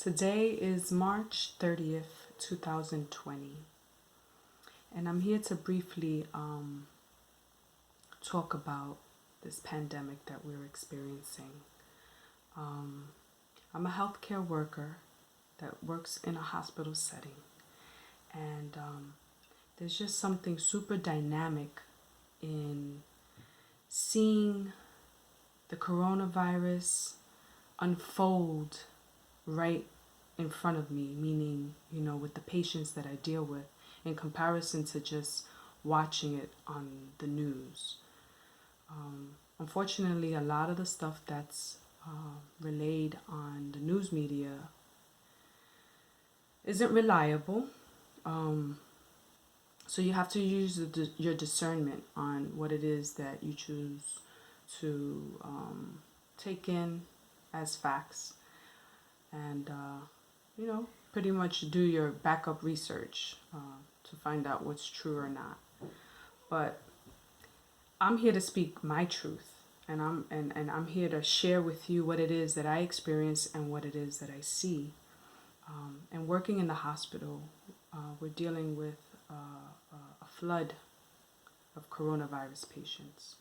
Today is March 30th, 2020, and I'm here to briefly talk about this pandemic that we're experiencing. I'm a healthcare worker that works in a hospital setting, and there's just something super dynamic in seeing the coronavirus unfold right in front of me, meaning, with the patients that I deal with, in comparison to just watching it on the news. Unfortunately, a lot of the stuff that's relayed on the news media isn't reliable. So you have to use your discernment on what it is that you choose to take in as facts, and pretty much do your backup research to find out what's true or not. But I'm here to speak my truth, and I'm here to share with you what it is that I experience and what it is that I see. And working in the hospital, we're dealing with a flood of coronavirus patients.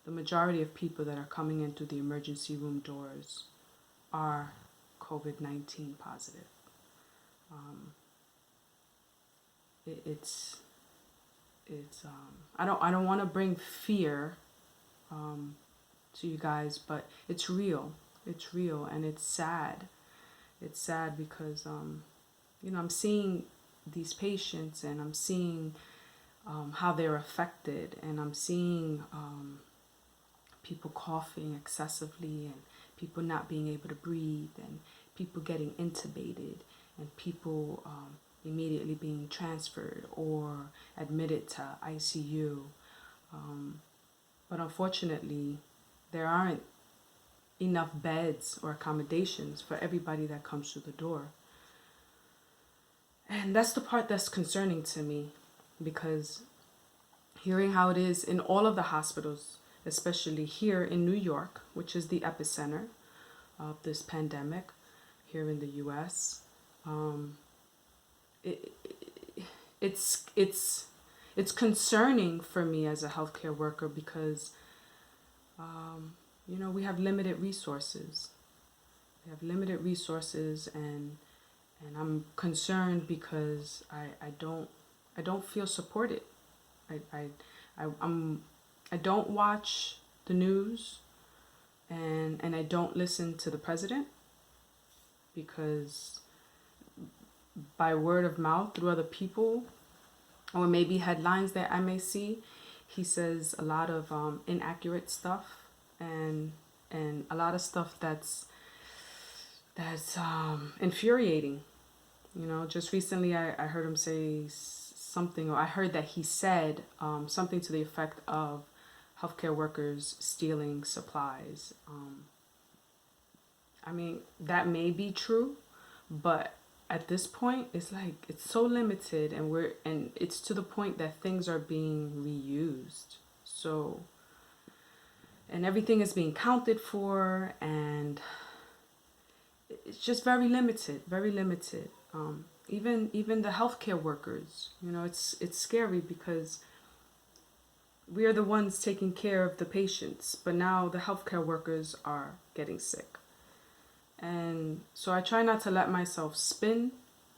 The majority of people that are coming in through the emergency room doors are COVID-19 positive. It's I don't want to bring fear to you guys, but it's real. It's real, and it's sad. It's sad because I'm seeing these patients, and I'm seeing how they're affected, and I'm seeing people coughing excessively, and people not being able to breathe, and people getting intubated, and people immediately being transferred or admitted to ICU. But unfortunately, there aren't enough beds or accommodations for everybody that comes through the door. And that's the part that's concerning to me, because hearing how it is in all of the hospitals, especially here in New York, which is the epicenter of this pandemic here in the U.S., it's concerning for me as a healthcare worker, because we have limited resources. And I'm concerned because I don't feel supported. I don't watch the news, and I don't listen to the president, because by word of mouth through other people, or maybe headlines that I may see, he says a lot of inaccurate stuff, and a lot of stuff that's infuriating. Just recently I heard him say something, or I heard that he said something to the effect of healthcare workers stealing supplies. That may be true, but at this point, it's so limited, and it's to the point that things are being reused. So, and everything is being counted for, and it's just very limited, very limited. Even the healthcare workers, it's scary, because we are the ones taking care of the patients, but now the healthcare workers are getting sick. And so I try not to let myself spin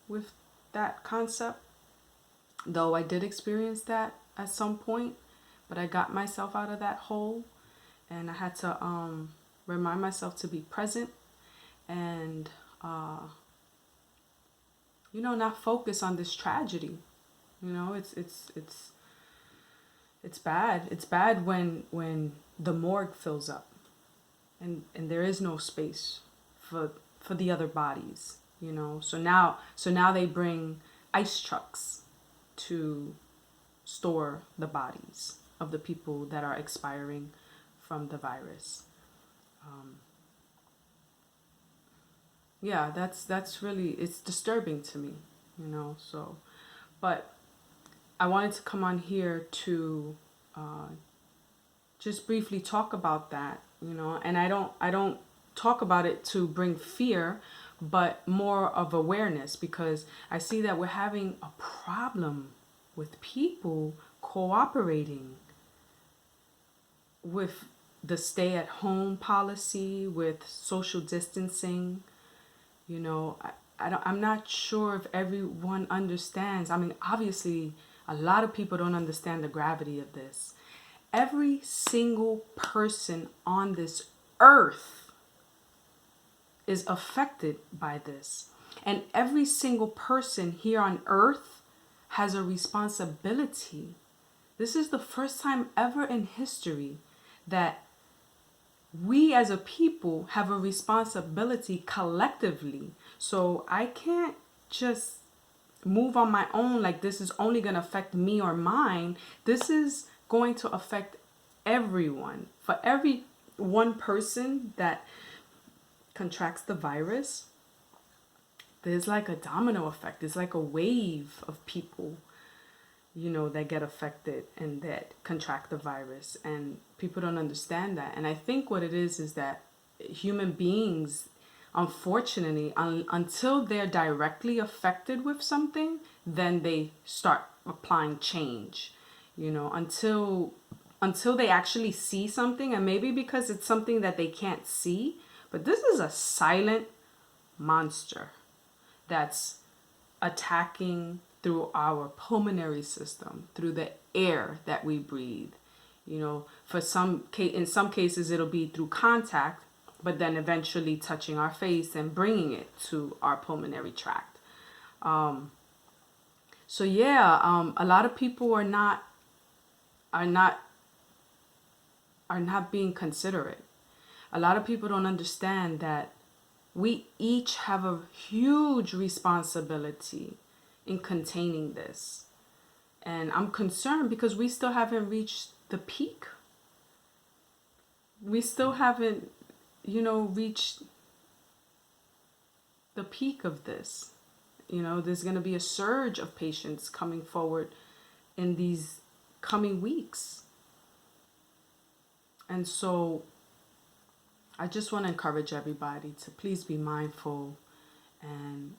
with that concept, though I did experience that at some point, but I got myself out of that hole, and I had to remind myself to be present, and not focus on this tragedy. It's bad. It's bad when the morgue fills up, and there is no space for the other bodies. So now they bring ice trucks to store the bodies of the people that are expiring from the virus. That's really, it's disturbing to me. So, but I wanted to come on here to just briefly talk about that. And I don't talk about it to bring fear, but more of awareness, because I see that we're having a problem with people cooperating with the stay-at-home policy, with social distancing. I'm not sure if everyone understands. I mean, obviously, a lot of people don't understand the gravity of this. Every single person on this earth is affected by this. And every single person here on earth has a responsibility. This is the first time ever in history that we as a people have a responsibility collectively. So I can't just move on my own like this is only going to affect me or mine. This is going to affect everyone. For every one person that contracts the virus, there's like a domino effect. It's like a wave of people, that get affected and that contract the virus. And people don't understand that. And I think what it is that human beings, unfortunately, until they're directly affected with something, then they start applying change. Until they actually see something, and maybe because it's something that they can't see, but this is a silent monster that's attacking through our pulmonary system, through the air that we breathe. In some cases it'll be through contact, but then eventually touching our face and bringing it to our pulmonary tract. A lot of people are not being considerate. A lot of people don't understand that we each have a huge responsibility in containing this. And I'm concerned because we still haven't reached the peak. We still haven't, reached the peak of this. There's going to be a surge of patients coming forward in these coming weeks. And so I just want to encourage everybody to please be mindful and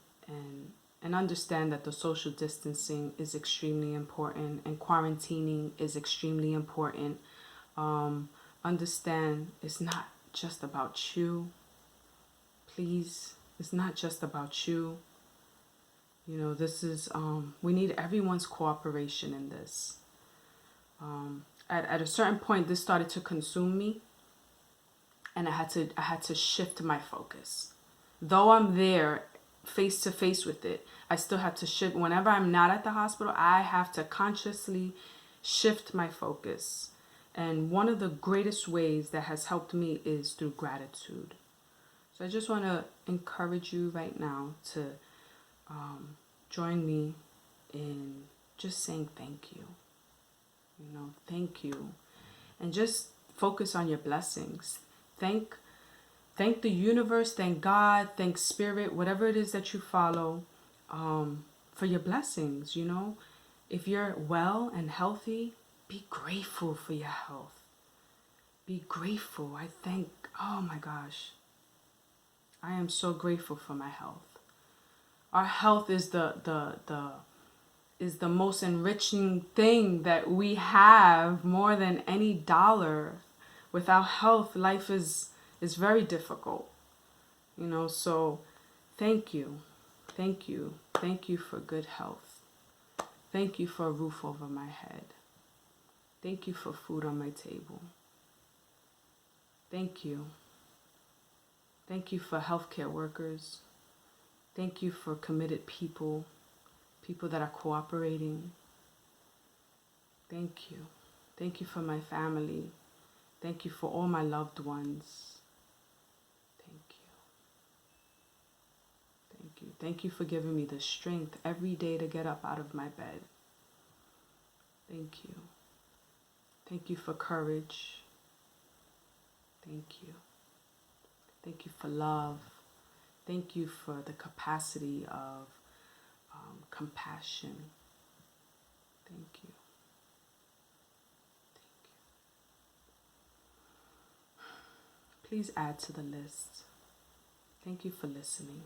understand that the social distancing is extremely important and quarantining is extremely important. Understand it's not just about you. Please, it's not just about you. This is, we need everyone's cooperation in this. At a certain point, this started to consume me, and I had to shift my focus. Though I'm there face to face with it, I still have to shift. Whenever I'm not at the hospital, I have to consciously shift my focus. And one of the greatest ways that has helped me is through gratitude. So I just want to encourage you right now to join me in just saying thank you. Thank you. And just focus on your blessings. Thank the universe, thank God, thank spirit, whatever it is that you follow, for your blessings. If you're well and healthy, be grateful for your health. Be grateful. Oh my gosh, I am so grateful for my health. Our health is the most enriching thing that we have, more than any dollar. Without health, life is very difficult. So thank you for good health. Thank you for a roof over my head. Thank you for food on my table. Thank you for healthcare workers. Thank you for committed people that are cooperating. Thank you for my family. Thank you for all my loved ones. Thank you for giving me the strength every day to get up out of my bed. Thank you. Thank you for courage. Thank you. Thank you for love. Thank you for the capacity of compassion. Thank you. Please add to the list. Thank you for listening.